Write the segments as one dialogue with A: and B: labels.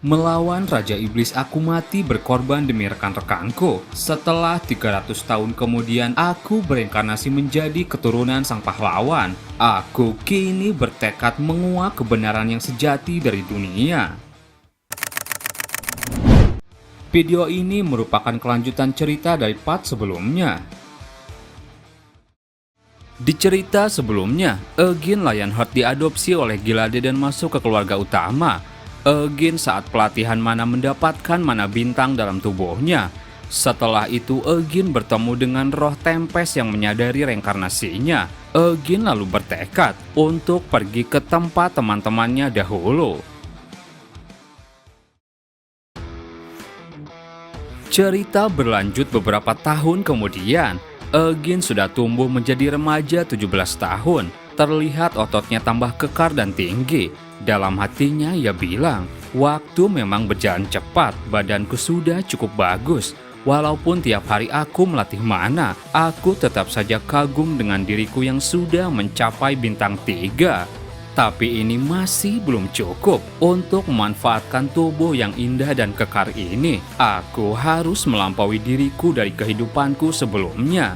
A: Melawan Raja Iblis aku mati berkorban demi rekan-rekanku. Setelah 300 tahun kemudian aku berinkarnasi menjadi keturunan sang pahlawan. Aku kini bertekad menguak kebenaran yang sejati dari dunia. Video ini merupakan kelanjutan cerita dari part sebelumnya. Di cerita sebelumnya, Eugene Lionheart diadopsi oleh Gilade dan masuk ke keluarga utama. Eugene saat pelatihan mana mendapatkan mana bintang dalam tubuhnya. Setelah itu Eugene bertemu dengan roh Tempest yang menyadari reinkarnasinya. Eugene lalu bertekad untuk pergi ke tempat teman-temannya dahulu. Cerita berlanjut beberapa tahun kemudian. Eugene sudah tumbuh menjadi remaja 17 tahun. Terlihat ototnya tambah kekar dan tinggi. Dalam hatinya ia bilang, waktu memang berjalan cepat, badanku sudah cukup bagus. Walaupun tiap hari aku melatih mana, aku tetap saja kagum dengan diriku yang sudah mencapai bintang 3. Tapi ini masih belum cukup untuk memanfaatkan tubuh yang indah dan kekar ini. Aku harus melampaui diriku dari kehidupanku sebelumnya.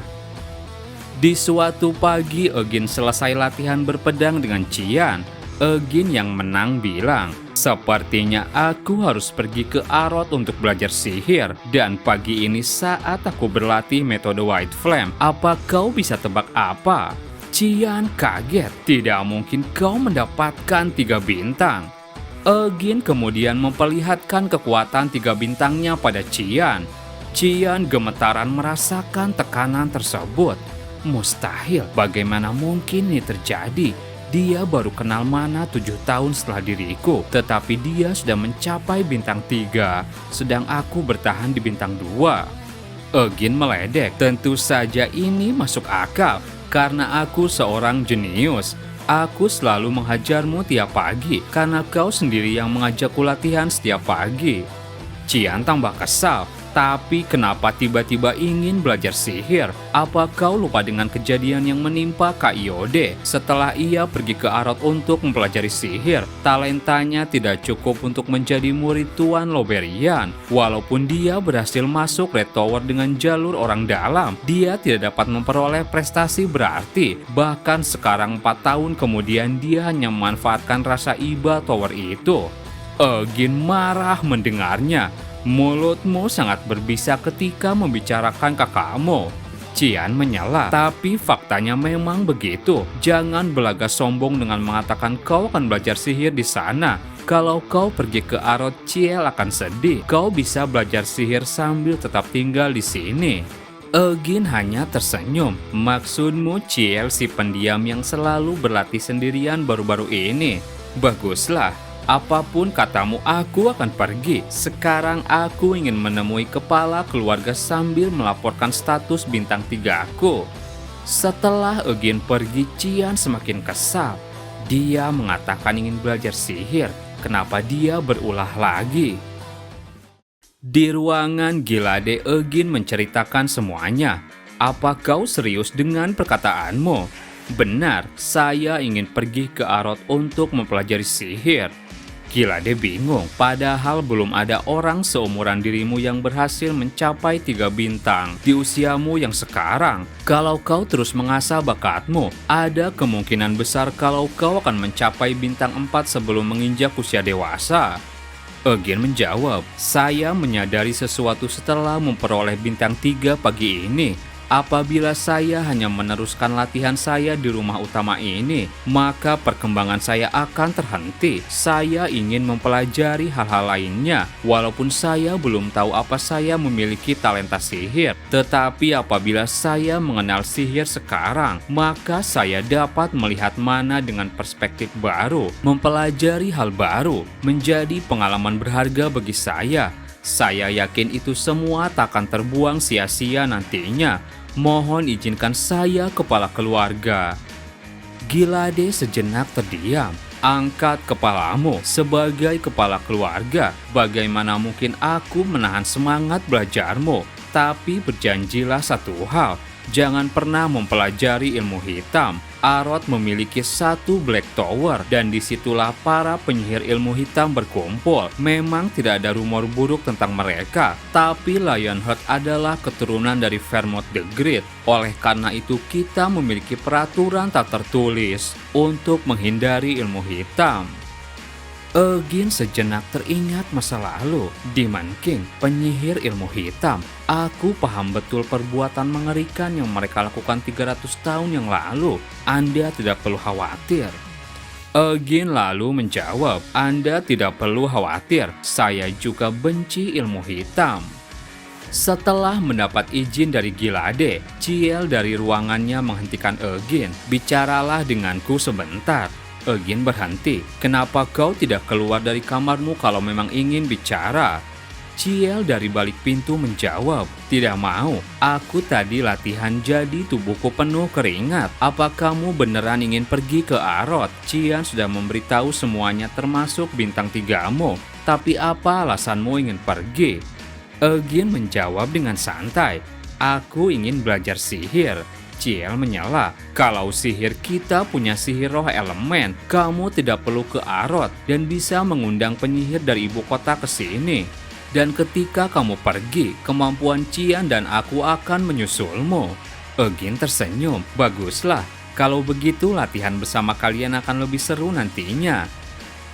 A: Di suatu pagi, Eugene selesai latihan berpedang dengan Qian. Eugene yang menang bilang, sepertinya aku harus pergi ke Arod untuk belajar sihir. Dan pagi ini saat aku berlatih metode White Flame, apa kau bisa tebak apa? Qian kaget, tidak mungkin kau mendapatkan 3 bintang. Eugene kemudian memperlihatkan kekuatan 3 bintangnya pada Qian. Qian gemetaran merasakan tekanan tersebut. Mustahil, bagaimana mungkin ini terjadi? Dia baru kenal mana 7 tahun setelah diriku, tetapi dia sudah mencapai bintang 3, sedang aku bertahan di bintang 2. Eugene meledek, tentu saja ini masuk akal, karena aku seorang jenius. Aku selalu menghajarmu tiap pagi, karena kau sendiri yang mengajakku latihan setiap pagi. Qian tambah kesal. Tapi kenapa tiba-tiba ingin belajar sihir? Apa kau lupa dengan kejadian yang menimpa Kak Iode? Setelah ia pergi ke Arod untuk mempelajari sihir, talentanya tidak cukup untuk menjadi murid Tuan Loberian. Walaupun dia berhasil masuk Red Tower dengan jalur orang dalam, dia tidak dapat memperoleh prestasi berarti. Bahkan sekarang 4 tahun kemudian dia hanya memanfaatkan rasa iba tower itu. Eugene marah mendengarnya. Mulutmu sangat berbisa ketika membicarakan kakakmu. Qian menyela, tapi faktanya memang begitu. Jangan belaga sombong dengan mengatakan kau akan belajar sihir di sana. Kalau kau pergi ke Arod, Ciel akan sedih. Kau bisa belajar sihir sambil tetap tinggal di sini. Eugene hanya tersenyum. Maksudmu Ciel si pendiam yang selalu berlatih sendirian baru-baru ini? Baguslah. Apapun katamu, aku akan pergi. Sekarang aku ingin menemui kepala keluarga sambil melaporkan status bintang 3 aku. Setelah Eugene pergi, Qian semakin kesal. Dia mengatakan ingin belajar sihir. Kenapa dia berulah lagi? Di ruangan Gilade, Eugene menceritakan semuanya. Apa kau serius dengan perkataanmu? Benar, saya ingin pergi ke Arod untuk mempelajari sihir. Gilade bingung, padahal belum ada orang seumuran dirimu yang berhasil mencapai 3 bintang di usiamu yang sekarang. Kalau kau terus mengasah bakatmu, ada kemungkinan besar kalau kau akan mencapai bintang 4 sebelum menginjak usia dewasa. Eugene menjawab, saya menyadari sesuatu setelah memperoleh bintang 3 pagi ini. Apabila saya hanya meneruskan latihan saya di rumah utama ini, maka perkembangan saya akan terhenti. Saya ingin mempelajari hal-hal lainnya, walaupun saya belum tahu apa saya memiliki talenta sihir. Tetapi apabila saya mengenal sihir sekarang, maka saya dapat melihat mana dengan perspektif baru. Mempelajari hal baru menjadi pengalaman berharga bagi saya. Saya yakin itu semua tak akan terbuang sia-sia nantinya. Mohon izinkan saya kepala keluarga. Gilade sejenak terdiam. Angkat kepalamu sebagai kepala keluarga. Bagaimana mungkin aku menahan semangat belajarmu? Tapi berjanjilah satu hal. Jangan pernah mempelajari ilmu hitam. Arot memiliki satu Black Tower dan disitulah para penyihir ilmu hitam berkumpul. Memang tidak ada rumor buruk tentang mereka, tapi Lionheart adalah keturunan dari Vermouth the Great. Oleh karena itu kita memiliki peraturan tak tertulis untuk menghindari ilmu hitam. Eugene sejenak teringat masa lalu. Demon King, penyihir ilmu hitam. Aku paham betul perbuatan mengerikan yang mereka lakukan 300 tahun yang lalu. Anda tidak perlu khawatir. Eugene lalu menjawab, Anda tidak perlu khawatir. Saya juga benci ilmu hitam. Setelah mendapat izin dari Gilade, Ciel dari ruangannya menghentikan Eugene. Bicaralah denganku sebentar. Eugene berhenti. Kenapa kau tidak keluar dari kamarmu kalau memang ingin bicara? Ciel dari balik pintu menjawab, tidak mau. Aku tadi latihan jadi tubuhku penuh keringat. Apa kamu beneran ingin pergi ke Arot? Cian sudah memberitahu semuanya termasuk bintang 3-mu. Tapi apa alasanmu ingin pergi? Eugene menjawab dengan santai, aku ingin belajar sihir. Ciel menyela, kalau sihir kita punya sihir roh elemen, kamu tidak perlu ke Arot dan bisa mengundang penyihir dari ibu kota ke sini. Dan ketika kamu pergi, kemampuan Cian dan aku akan menyusulmu. Eugene tersenyum, baguslah. Kalau begitu latihan bersama kalian akan lebih seru nantinya.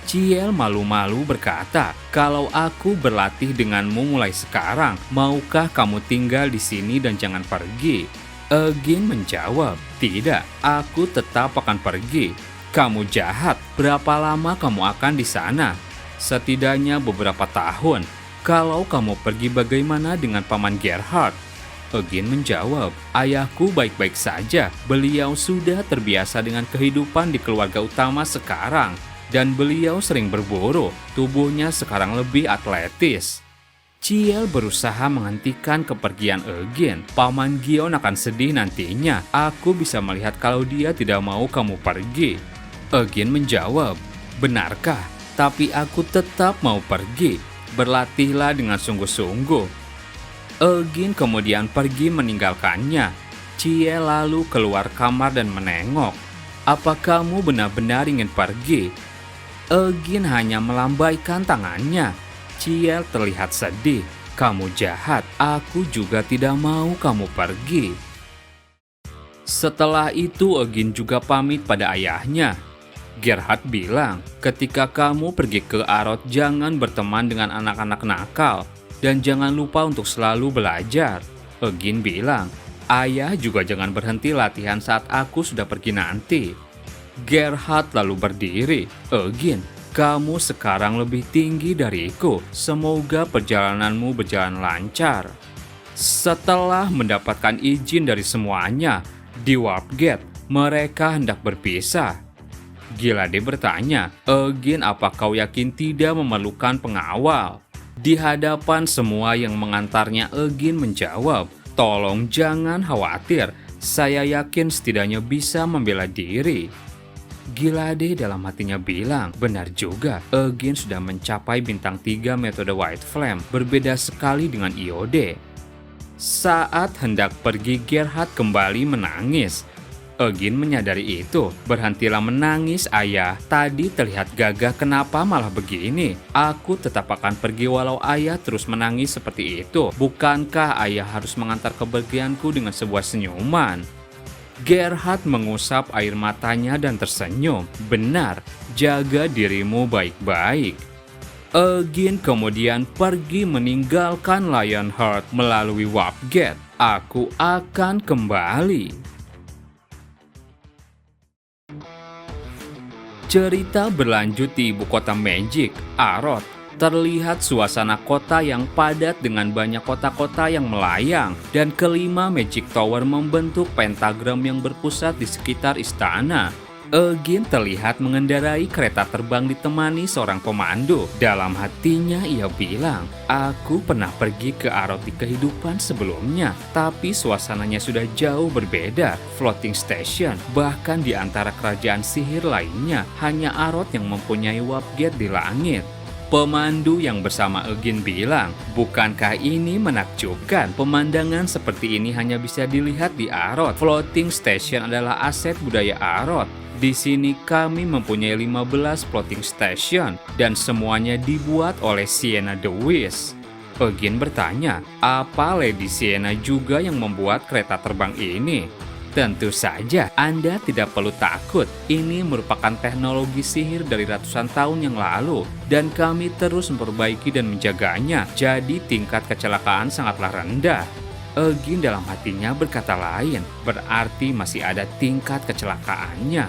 A: Ciel malu-malu berkata, kalau aku berlatih denganmu mulai sekarang, maukah kamu tinggal di sini dan jangan pergi? Eugene menjawab, tidak, aku tetap akan pergi. Kamu jahat, berapa lama kamu akan di sana? Setidaknya beberapa tahun. Kalau kamu pergi bagaimana dengan Paman Gerhard? Eugene menjawab, ayahku baik-baik saja. Beliau sudah terbiasa dengan kehidupan di keluarga utama sekarang. Dan beliau sering berburu, tubuhnya sekarang lebih atletis. Ciel berusaha menghentikan kepergian Eugene. Paman Gion akan sedih nantinya. Aku bisa melihat kalau dia tidak mau kamu pergi. Eugene menjawab, benarkah? Tapi aku tetap mau pergi. Berlatihlah dengan sungguh-sungguh. Eugene kemudian pergi meninggalkannya. Ciel lalu keluar kamar dan menengok. Apa kamu benar-benar ingin pergi? Eugene hanya melambaikan tangannya. Ciel terlihat sedih. Kamu jahat, aku juga tidak mau kamu pergi. Setelah itu Eugene juga pamit pada ayahnya. Gerhard bilang, ketika kamu pergi ke Arot jangan berteman dengan anak-anak nakal. Dan jangan lupa untuk selalu belajar. Eugene bilang, ayah juga jangan berhenti latihan saat aku sudah pergi nanti. Gerhard lalu berdiri. Eugene, kamu sekarang lebih tinggi dariku. Semoga perjalananmu berjalan lancar. Setelah mendapatkan izin dari semuanya, di Warp Gate, mereka hendak berpisah. Gilade bertanya, Eugene, apa kau yakin tidak memerlukan pengawal? Di hadapan semua yang mengantarnya, Eugene menjawab, tolong jangan khawatir. Saya yakin setidaknya bisa membela diri. Gilade dalam hatinya bilang, benar juga, Eugene sudah mencapai bintang 3 metode White Flame, berbeda sekali dengan Iode. Saat hendak pergi, Gerhard kembali menangis. Eugene menyadari itu. Berhentilah menangis, ayah. Tadi terlihat gagah, kenapa malah begini? Aku tetap akan pergi walau ayah terus menangis seperti itu. Bukankah ayah harus mengantar kepergianku dengan sebuah senyuman? Gerhard mengusap air matanya dan tersenyum. Benar, jaga dirimu baik-baik. Eugene kemudian pergi meninggalkan Lionheart melalui Warp Gate. Aku akan kembali. Cerita berlanjut di ibu kota Magic, Arot. Terlihat suasana kota yang padat dengan banyak kota-kota yang melayang, dan kelima Magic Tower membentuk pentagram yang berpusat di sekitar istana. Eugene terlihat mengendarai kereta terbang ditemani seorang pemandu. Dalam hatinya ia bilang, aku pernah pergi ke Arot di kehidupan sebelumnya, tapi suasananya sudah jauh berbeda. Floating station, bahkan di antara kerajaan sihir lainnya, hanya Arot yang mempunyai Warp Gate di langit. Pemandu yang bersama Eugene bilang, bukankah ini menakjubkan? Pemandangan seperti ini hanya bisa dilihat di Arod. Floating station adalah aset budaya Arod. Di sini kami mempunyai 15 floating station dan semuanya dibuat oleh Sienna the Wish. Eugene bertanya, apa Lady Sienna juga yang membuat kereta terbang ini? Tentu saja, Anda tidak perlu takut. Ini merupakan teknologi sihir dari ratusan tahun yang lalu, dan kami terus memperbaiki dan menjaganya, jadi tingkat kecelakaan sangatlah rendah. Eugene dalam hatinya berkata lain, berarti masih ada tingkat kecelakaannya.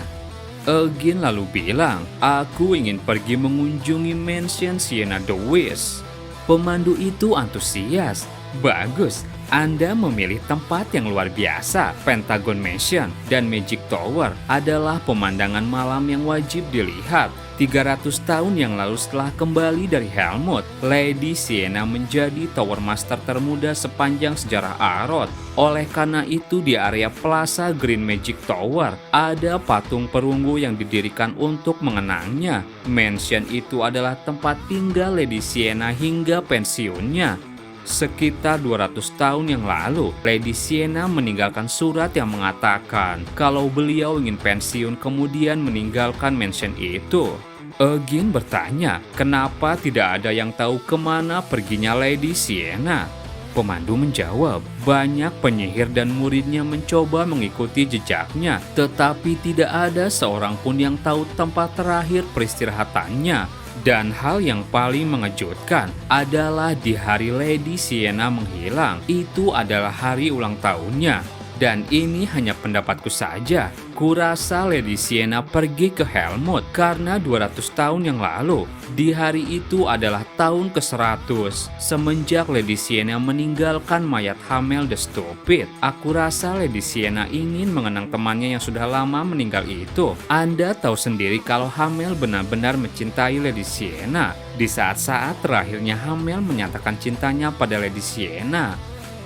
A: Eugene lalu bilang, aku ingin pergi mengunjungi mansion Sienna the Wish. Pemandu itu antusias. Bagus, Anda memilih tempat yang luar biasa. Pentagon Mansion dan Magic Tower adalah pemandangan malam yang wajib dilihat. 300 tahun yang lalu setelah kembali dari Helmut, Lady Sienna menjadi Tower Master termuda sepanjang sejarah Arod. Oleh karena itu di area Plaza Green Magic Tower ada patung perunggu yang didirikan untuk mengenangnya. Mansion itu adalah tempat tinggal Lady Sienna hingga pensiunnya. Sekitar 200 tahun yang lalu, Lady Sienna meninggalkan surat yang mengatakan kalau beliau ingin pensiun kemudian meninggalkan mansion itu. Eugene bertanya, kenapa tidak ada yang tahu kemana perginya Lady Sienna? Pemandu menjawab, banyak penyihir dan muridnya mencoba mengikuti jejaknya, tetapi tidak ada seorang pun yang tahu tempat terakhir peristirahatannya. Dan hal yang paling mengejutkan adalah di hari Lady Sienna menghilang, itu adalah hari ulang tahunnya. Dan ini hanya pendapatku saja. Kurasa Lady Sienna pergi ke Helmut karena 200 tahun yang lalu. Di hari itu adalah tahun ke-100 semenjak Lady Sienna meninggalkan mayat Hamel the Stupid. Aku rasa Lady Sienna ingin mengenang temannya yang sudah lama meninggal itu. Anda tahu sendiri kalau Hamel benar-benar mencintai Lady Sienna. Di saat-saat terakhirnya Hamel menyatakan cintanya pada Lady Sienna.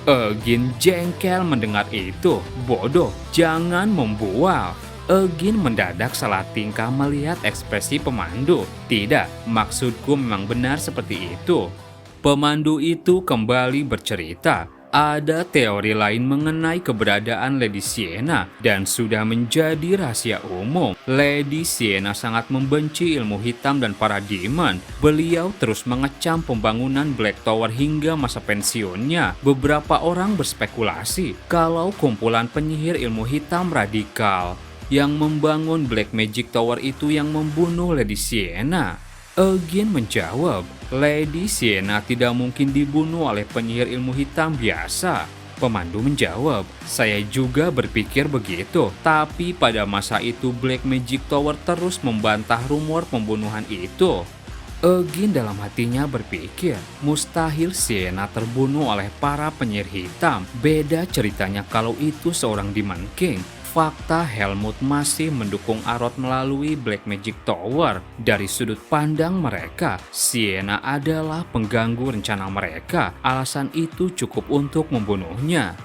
A: Eugene jengkel mendengar itu. Bodoh, jangan membual. Eugene mendadak salah tingkah melihat ekspresi pemandu. Tidak, maksudku memang benar seperti itu. Pemandu itu kembali bercerita. Ada teori lain mengenai keberadaan Lady Sienna dan sudah menjadi rahasia umum. Lady Sienna sangat membenci ilmu hitam dan para demon. Beliau terus mengecam pembangunan Black Tower hingga masa pensiunnya. Beberapa orang berspekulasi kalau kumpulan penyihir ilmu hitam radikal yang membangun Black Magic Tower itu yang membunuh Lady Sienna. Eugene menjawab, Lady Sienna tidak mungkin dibunuh oleh penyihir ilmu hitam biasa. Pemandu menjawab, saya juga berpikir begitu, tapi pada masa itu Black Magic Tower terus membantah rumor pembunuhan itu. Eugene dalam hatinya berpikir, mustahil Sienna terbunuh oleh para penyihir hitam. Beda ceritanya kalau itu seorang Demon King. Fakta Helmut masih mendukung Arod melalui Black Magic Tower. Dari sudut pandang mereka, Sienna adalah pengganggu rencana mereka. Alasan itu cukup untuk membunuhnya.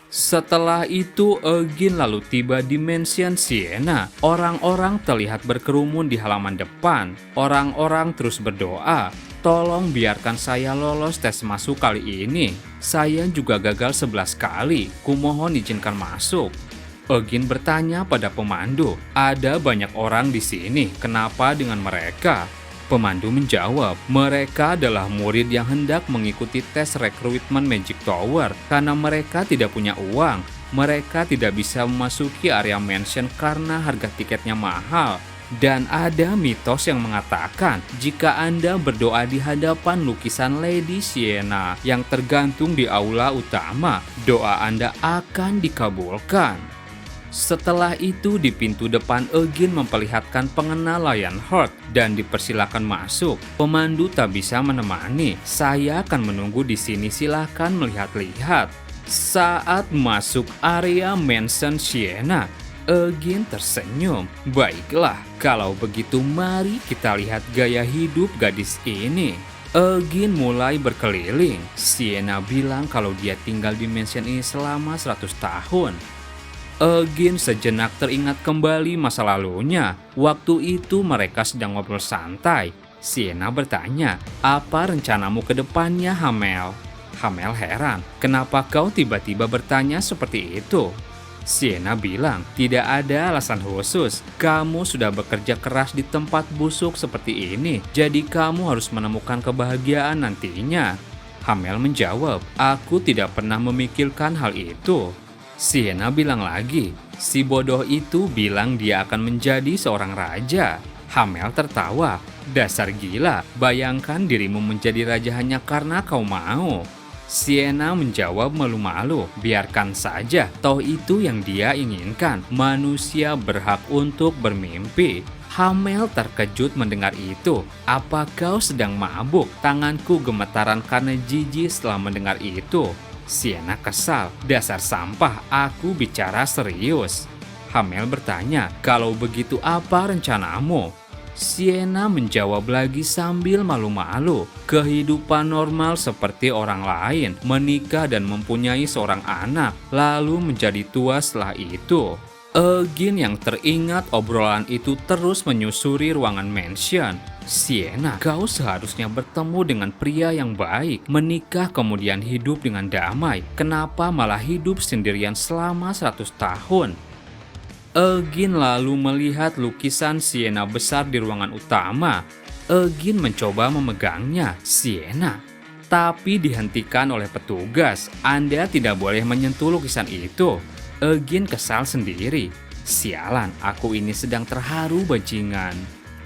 A: Setelah itu, Eugene lalu tiba di mansion Sienna. Orang-orang terlihat berkerumun di halaman depan. Orang-orang terus berdoa, tolong biarkan saya lolos tes masuk kali ini. Saya juga gagal 11 kali. Kumohon izinkan masuk. Eugene bertanya pada pemandu, ada banyak orang di sini, kenapa dengan mereka? Pemandu menjawab, mereka adalah murid yang hendak mengikuti tes rekrutmen Magic Tower karena mereka tidak punya uang. Mereka tidak bisa memasuki area mansion karena harga tiketnya mahal. Dan ada mitos yang mengatakan jika Anda berdoa di hadapan lukisan Lady Sienna yang tergantung di aula utama, doa Anda akan dikabulkan. Setelah itu di pintu depan Eugene memperlihatkan pengenal Lionheart dan dipersilakan masuk. Pemandu tak bisa menemani. Saya akan menunggu di sini, silakan melihat-lihat. Saat masuk area mansion Sienna, Eugene tersenyum. Baiklah, kalau begitu mari kita lihat gaya hidup gadis ini. Eugene mulai berkeliling. Sienna bilang kalau dia tinggal di mansion ini selama 100 tahun. Eugene sejenak teringat kembali masa lalunya. Waktu itu mereka sedang ngobrol santai. Sienna bertanya, "Apa rencanamu ke depannya, Hamel?" Hamel heran, "Kenapa kau tiba-tiba bertanya seperti itu?" Sienna bilang, "Tidak ada alasan khusus. Kamu sudah bekerja keras di tempat busuk seperti ini, jadi kamu harus menemukan kebahagiaan nantinya." Hamel menjawab, "Aku tidak pernah memikirkan hal itu." Sienna bilang lagi, "Si bodoh itu bilang dia akan menjadi seorang raja." Hamel tertawa, "Dasar gila, bayangkan dirimu menjadi raja hanya karena kau mau." Sienna menjawab malu-malu, "Biarkan saja, toh itu yang dia inginkan. Manusia berhak untuk bermimpi." Hamel terkejut mendengar itu. "Apa kau sedang mabuk?" Tanganku gemetaran karena jijik setelah mendengar itu. Sienna kesal, "Dasar sampah, aku bicara serius." Hamel bertanya, "Kalau begitu apa rencanamu?" Sienna menjawab lagi sambil malu-malu, "Kehidupan normal seperti orang lain, menikah dan mempunyai seorang anak, lalu menjadi tua setelah itu." Eugene yang teringat obrolan itu terus menyusuri ruangan mansion. "Sienna, kau seharusnya bertemu dengan pria yang baik, menikah kemudian hidup dengan damai. Kenapa malah hidup sendirian selama 100 tahun?" Eugene lalu melihat lukisan Sienna besar di ruangan utama. Eugene mencoba memegangnya. "Sienna." Tapi dihentikan oleh petugas. "Anda tidak boleh menyentuh lukisan itu." Eugene kesal sendiri. "Sialan, aku ini sedang terharu bajingan."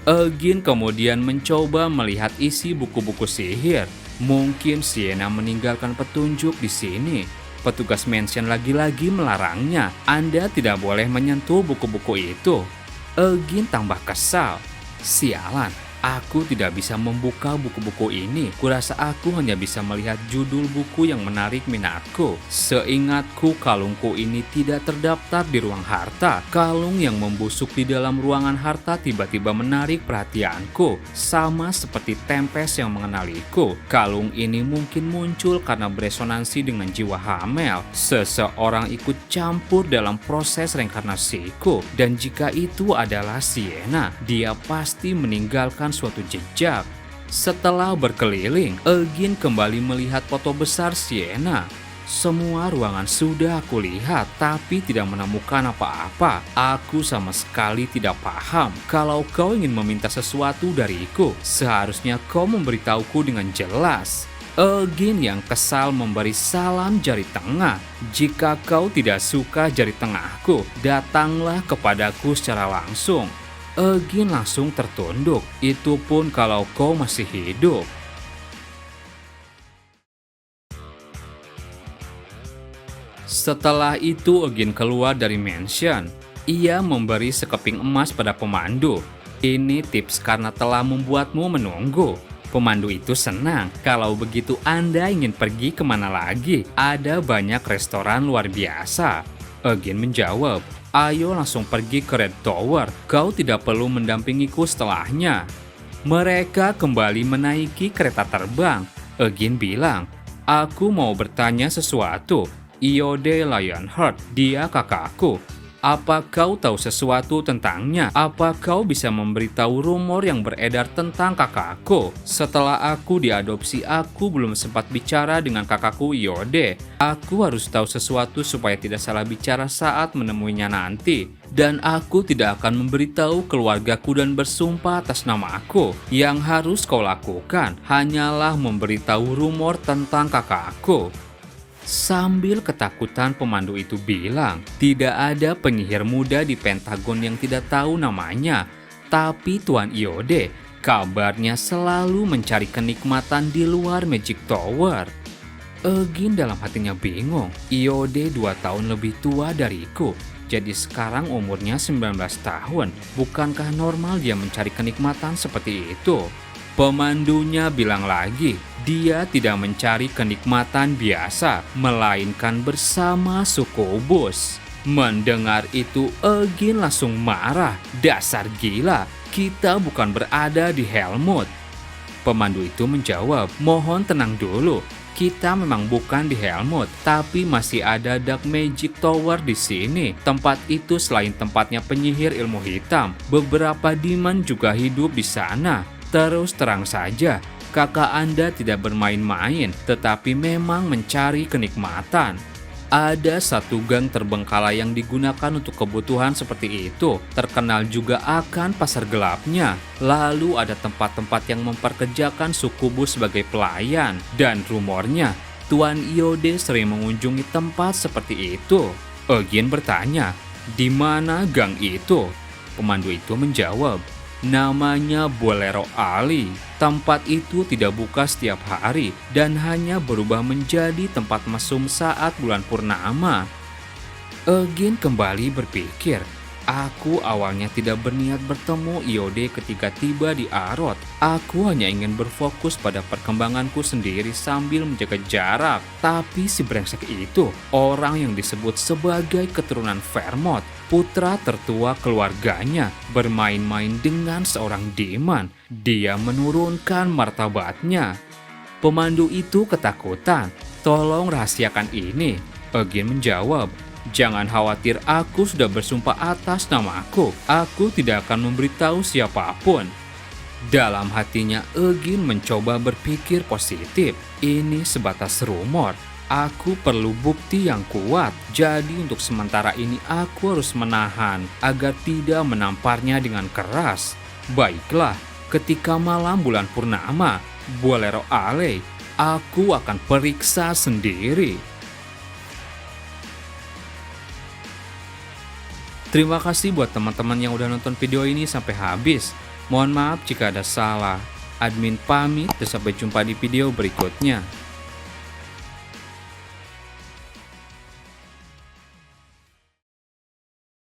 A: Eugene kemudian mencoba melihat isi buku-buku sihir. Mungkin Sienna meninggalkan petunjuk di sini. Petugas mansion lagi-lagi melarangnya. "Anda tidak boleh menyentuh buku-buku itu." Eugene tambah kesal. "Sialan, aku tidak bisa membuka buku-buku ini. Kurasa aku hanya bisa melihat judul buku yang menarik minatku. Seingatku, kalungku ini tidak terdaftar di ruang harta. Kalung yang membusuk di dalam ruangan harta tiba-tiba menarik perhatianku, sama seperti Tempest yang mengenaliku. Kalung ini mungkin muncul karena beresonansi dengan jiwa Hamel. Seseorang ikut campur dalam proses reinkarnasiku, dan jika itu adalah Sienna, dia pasti meninggalkan suatu jejak." Setelah berkeliling, Eugene kembali melihat foto besar Sienna. "Semua ruangan sudah aku lihat, tapi tidak menemukan apa-apa. Aku sama sekali tidak paham. Kalau kau ingin meminta sesuatu dariku, seharusnya kau memberitahuku dengan jelas." Eugene yang kesal memberi salam jari tengah. "Jika kau tidak suka jari tengahku, datanglah kepadaku secara langsung." Eugene langsung tertunduk, "Itu pun kalau kau masih hidup." Setelah itu Eugene keluar dari mansion. Ia memberi sekeping emas pada pemandu. "Ini tips karena telah membuatmu menunggu." Pemandu itu senang. "Kalau begitu Anda ingin pergi kemana lagi? Ada banyak restoran luar biasa." Eugene menjawab, "Ayo langsung pergi ke Red Tower. Kau tidak perlu mendampingiku setelahnya." Mereka kembali menaiki kereta terbang. Eugene bilang, "Aku mau bertanya sesuatu. Iode Lionheart, dia kakakku. Apa kau tahu sesuatu tentangnya? Apa kau bisa memberitahu rumor yang beredar tentang kakakku? Setelah aku diadopsi, aku belum sempat bicara dengan kakakku Iode. Aku harus tahu sesuatu supaya tidak salah bicara saat menemuinya nanti. Dan aku tidak akan memberitahu keluargaku dan bersumpah atas nama aku. Yang harus kau lakukan hanyalah memberitahu rumor tentang kakakku." Sambil ketakutan, pemandu itu bilang, "Tidak ada penyihir muda di Pentagon yang tidak tahu namanya. Tapi Tuan Iode, kabarnya selalu mencari kenikmatan di luar Magic Tower." Eugene dalam hatinya bingung. Iode 2 tahun lebih tua dariku. Jadi sekarang umurnya 19 tahun. Bukankah normal dia mencari kenikmatan seperti itu? Pemandunya bilang lagi, dia tidak mencari kenikmatan biasa, melainkan bersama sukubus. Mendengar itu, Eugene langsung marah. "Dasar gila, kita bukan berada di Helmut." Pemandu itu menjawab, "Mohon tenang dulu. Kita memang bukan di Helmut, tapi masih ada Dark Magic Tower di sini. Tempat itu selain tempatnya penyihir ilmu hitam, beberapa demon juga hidup di sana." Terus terang saja, kakak Anda tidak bermain-main, tetapi memang mencari kenikmatan. Ada satu gang terbengkalai yang digunakan untuk kebutuhan seperti itu. Terkenal juga akan pasar gelapnya. Lalu ada tempat-tempat yang memperkerjakan sukubus sebagai pelayan. Dan rumornya, Tuan Iode sering mengunjungi tempat seperti itu. Eugene bertanya, "Di mana gang itu?" Pemandu itu menjawab, "Namanya Bolero Alley. Tempat itu tidak buka setiap hari dan hanya berubah menjadi tempat mesum saat bulan purnama." Eugene kembali berpikir, "Aku awalnya tidak berniat bertemu Iode ketika tiba di Arod. Aku hanya ingin berfokus pada perkembanganku sendiri sambil menjaga jarak. Tapi si brengsek itu, orang yang disebut sebagai keturunan Vermont, putra tertua keluarganya, bermain-main dengan seorang demon. Dia menurunkan martabatnya." Pemandu itu ketakutan. "Tolong rahasiakan ini." Eugene menjawab, "Jangan khawatir, aku sudah bersumpah atas namaku. Aku tidak akan memberitahu siapapun." Dalam hatinya, Eugene mencoba berpikir positif. Ini sebatas rumor. Aku perlu bukti yang kuat. Jadi untuk sementara ini aku harus menahan agar tidak menamparnya dengan keras. Baiklah, ketika malam bulan purnama, Bolero Alley, aku akan periksa sendiri. Terima kasih buat teman-teman yang udah nonton video ini sampai habis. Mohon maaf jika ada salah. Admin pamit dan sampai jumpa di video berikutnya.